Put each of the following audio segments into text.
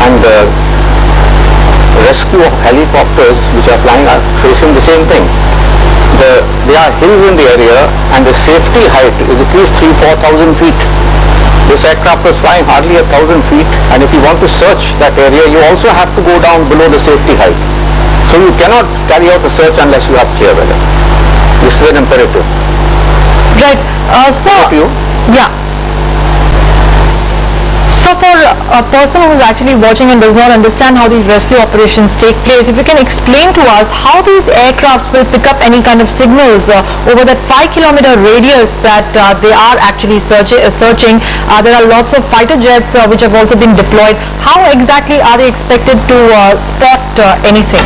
and the rescue of helicopters which are flying are facing the same thing. There are hills in the area and the safety height is at least 3,000-4,000 feet. This aircraft was flying hardly 1,000 feet, and if you want to search that area, you also have to go down below the safety height. So you cannot carry out a search unless you have clear weather. This is an imperative. Right. Yeah. So for a person who is actually watching and does not understand how these rescue operations take place, if you can explain to us how these aircrafts will pick up any kind of signals over that 5-kilometer radius that they are actually searching. There are lots of fighter jets which have also been deployed. How exactly are they expected to spot anything?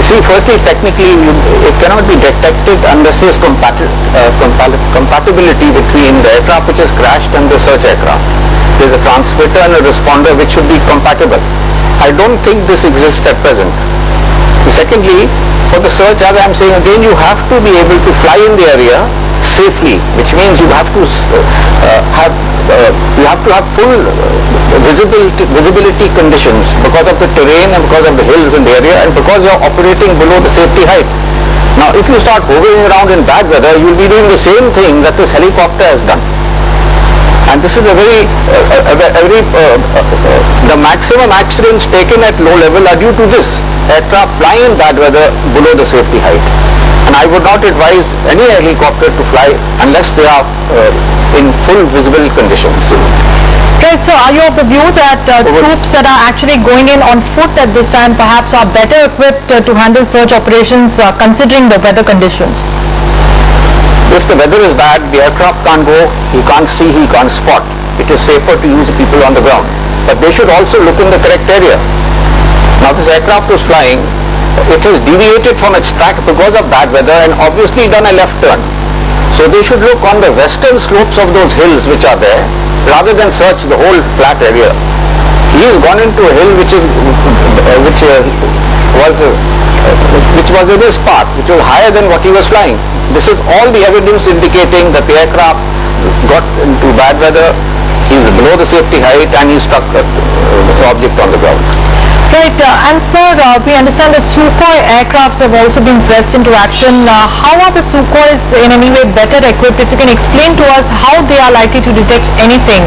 See, firstly, technically, it cannot be detected unless there is compatibility between the aircraft which has crashed and the search aircraft. There is a transmitter and a responder which should be compatible. I don't think this exists at present. Secondly, for the search, as I am saying again, you have to be able to fly in the area safely, which means you have to have full visibility conditions because of the terrain and because of the hills in the area and because you are operating below the safety height. Now, if you start hovering around in bad weather, you will be doing the same thing that this helicopter has done. And this is the maximum accidents taken at low level are due to this aircraft flying in bad weather below the safety height. And I would not advise any helicopter to fly unless they are in full visible conditions. Right, so are you of the view that troops that are actually going in on foot at this time perhaps are better equipped to handle search operations considering the weather conditions? If the weather is bad, the aircraft can't go, he can't see, he can't spot. It is safer to use the people on the ground. But they should also look in the correct area. Now this aircraft was flying, it has deviated from its track because of bad weather and obviously done a left turn. So they should look on the western slopes of those hills which are there rather than search the whole flat area. He has gone into a hill which was in his path, which was higher than what he was flying. This is all the evidence indicating that the aircraft got into bad weather, he is below the safety height and he struck the object on the ground. Right, and sir, we understand that Sukhoi aircrafts have also been pressed into action. How are the Sukhois in any way better equipped? If you can explain to us how they are likely to detect anything.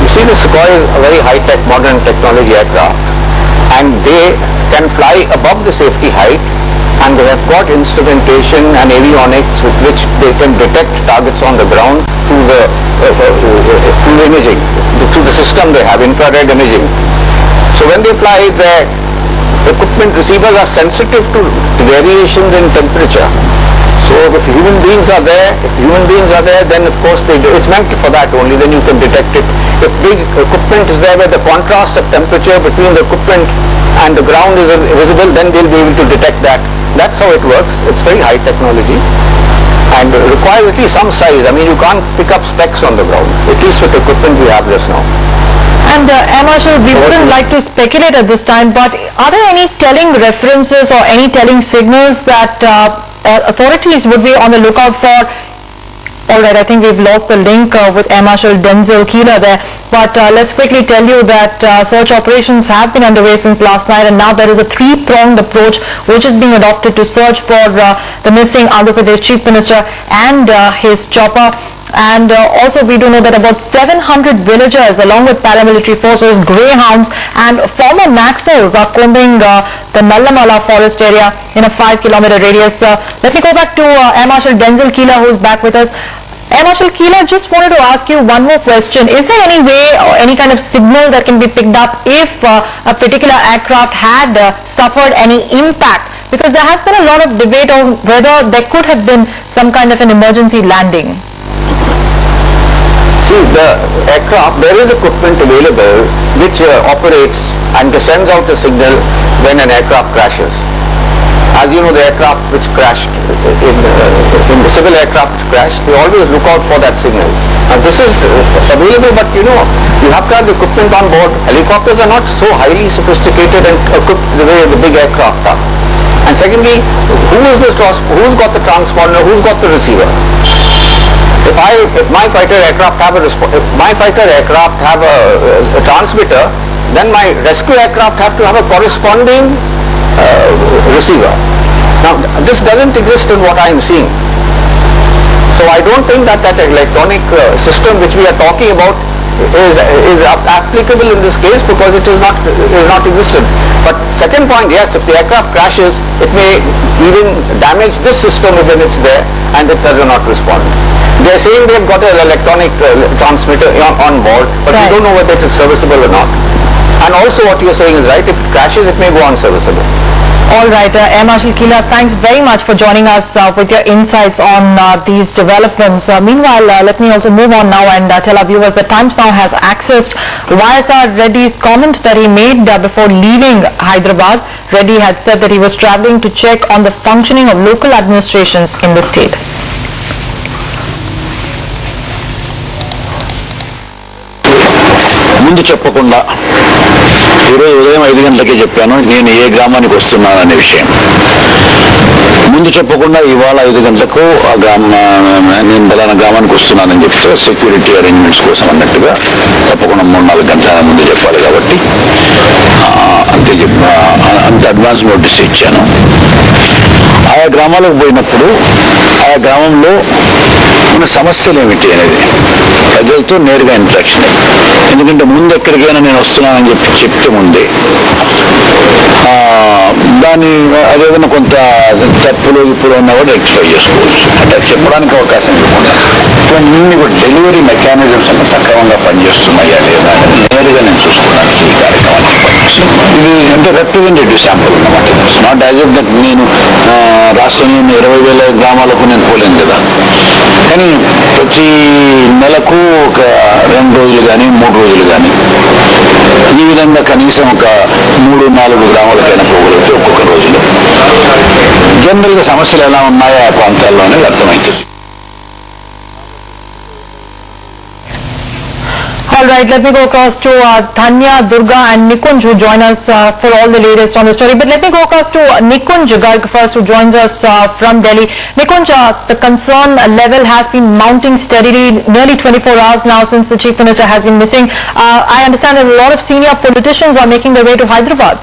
You see, the Sukhoi is a very high-tech, modern technology aircraft, and they can fly above the safety height, and they have got instrumentation and avionics with which they can detect targets on the ground through the imaging, through the system they have, infrared imaging. So when they fly, the equipment receivers are sensitive to variations in temperature. So if human beings are there, then of course it's meant for that only, then you can detect it. If big equipment is there where the contrast of temperature between the equipment and the ground is visible, then they'll be able to detect that. That's how it works. It's very high technology and requires at least some size. I mean, you can't pick up specks on the ground, at least with the equipment we have just now. And Air Marshal, we wouldn't like to speculate at this time, but are there any telling references or any telling signals that authorities would be on the lookout for? Alright, I think we've lost the link with Air Marshal Denzel Keeler there, but let's quickly tell you that search operations have been underway since last night, and now there is a three-pronged approach which is being adopted to search for the missing Andhra Pradesh Chief Minister and his chopper. And also we do know that about 700 villagers along with paramilitary forces, greyhounds and former Naxals are combing the Nallamala forest area in a 5-kilometer radius. Let me go back to Air Marshal Denzel Keeler, who is back with us. Air Marshal Keeler, just wanted to ask you one more question. Is there any way or any kind of signal that can be picked up if a particular aircraft had suffered any impact? Because there has been a lot of debate on whether there could have been some kind of an emergency landing. See, the aircraft, there is equipment available which operates and sends out a signal when an aircraft crashes. As you know, the aircraft which crashed, in the civil aircraft which crashed, they always look out for that signal. Now this is available, but you know, you have to have the equipment on board. Helicopters are not so highly sophisticated and equipped the way the big aircraft are. And secondly, who's got the transponder, who's got the receiver? If my fighter aircraft have a transmitter, then my rescue aircraft have to have a corresponding receiver. Now, this doesn't exist in what I am seeing. So I don't think that electronic system which we are talking about is applicable in this case, because it is not existent. But second point, yes, if the aircraft crashes, it may even damage this system when it's there and it does not respond. They are saying they've got an electronic transmitter on board, but we don't know whether it is serviceable or not. And also what you are saying is right, if it crashes, it may go unserviceable. All right, Air Marshal Kila, thanks very much for joining us with your insights on these developments. Meanwhile, let me also move on now and tell our viewers that Times Now has accessed YSR Reddy's comment that he made before leaving Hyderabad. Reddy had said that he was travelling to check on the functioning of local administrations in the state. ముందు చెప్పకుండా ఈరోజు ఉదయం 5 గంటలకే చెప్పాను నేను ఏ గ్రామానికి వస్తున్నాననే విషయం. ముందు చెప్పకుండా ఇవాళ 5 గంటలకు ఆ నేను బలానా గ్రామానికి వస్తున్నానని చెప్తే సెక్యూరిటీ అరేంజ్మెంట్స్ కోసం అన్నట్టుగా తప్పకుండా 3-4 గంటల ముందు చెప్పాలి కాబట్టి అంత అడ్వాన్స్ నోటీస్ ఇచ్చాను. ఆయా గ్రామాలకు పోయినప్పుడు ఆయా గ్రామంలో ఉన్న సమస్యలు ఏమిటి అనేది ప్రజలతో నేరుగా ఇంటరాక్షన్. ఎందుకంటే ముందు ఎక్కడికైనా నేను వస్తున్నానని చెప్తే ముందే దాన్ని అదేదైనా కొంత తప్పులు ఇప్పుడు ఉన్నా కూడా రెక్టిఫై చేసుకోవచ్చు. అంటే చెప్పడానికి అవకాశం ఇవ్వకుండా కొన్ని కూడా డెలివరీ మెకానిజమ్స్ అన్ని సక్రమంగా పనిచేస్తున్నాయా లేదా నేరుగా నేను చూసుకోవడానికి ఈ కార్యక్రమాన్ని పనిచేస్తున్నాను. ఇది అంటే రిప్రజెంటేటివ్ శాంపుల్ అన్నమాట. It's not as if that నేను రాష్ట్రంలోని 20,000 గ్రామాలకు నేను పోలేను కదా. కానీ ప్రతి నెలకు ఒక 2 రోజులు కానీ 3 రోజులు కానీ ఈ విధంగా కనీసం ఒక 3-4 గ్రామాలకైనా పోగలిగితే ఒక్కొక్క రోజులో జనరల్గా సమస్యలు ఎలా ఉన్నాయో ఆ ప్రాంతాల్లో అనేది అర్థమవుతుంది. All right, let me go across to Dhanya, Durga and Nikunj who join us for all the latest on the story. But let me go across to Nikunj Garg first, who joins us from Delhi. Nikunj, the concern level has been mounting steadily, nearly 24 hours now since the Chief Minister has been missing. I understand that a lot of senior politicians are making their way to Hyderabad.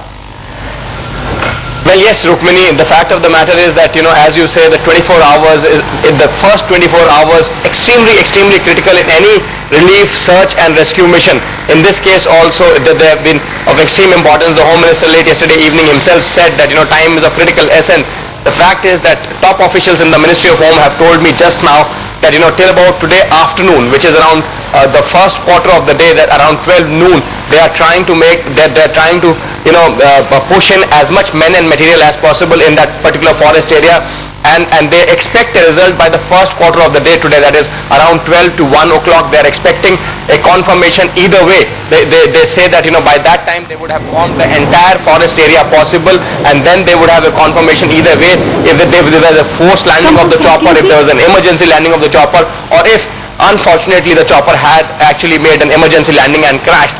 Well, yes, Rukmini, the fact of the matter is that, as you say, the 24 hours is, in the first 24 hours, extremely critical in any relief, search and rescue mission. In this case also, they have been of extreme importance. The Home Minister late yesterday evening himself said that, time is of critical essence. The fact is that top officials in the Ministry of Home have told me just now that, till about today afternoon, which is around the first quarter of the day, that around 12 noon, they are trying to push in as much men and material as possible in that particular forest area. And they expect a result by the first quarter of the day today, that is around 12 to 1 o'clock. They are expecting a confirmation either way. They say that, by that time they would have formed the entire forest area possible, and then they would have a confirmation either way, if there was a forced landing of the chopper, if there was an emergency landing of the chopper, or if unfortunately the chopper had actually made an emergency landing and crashed.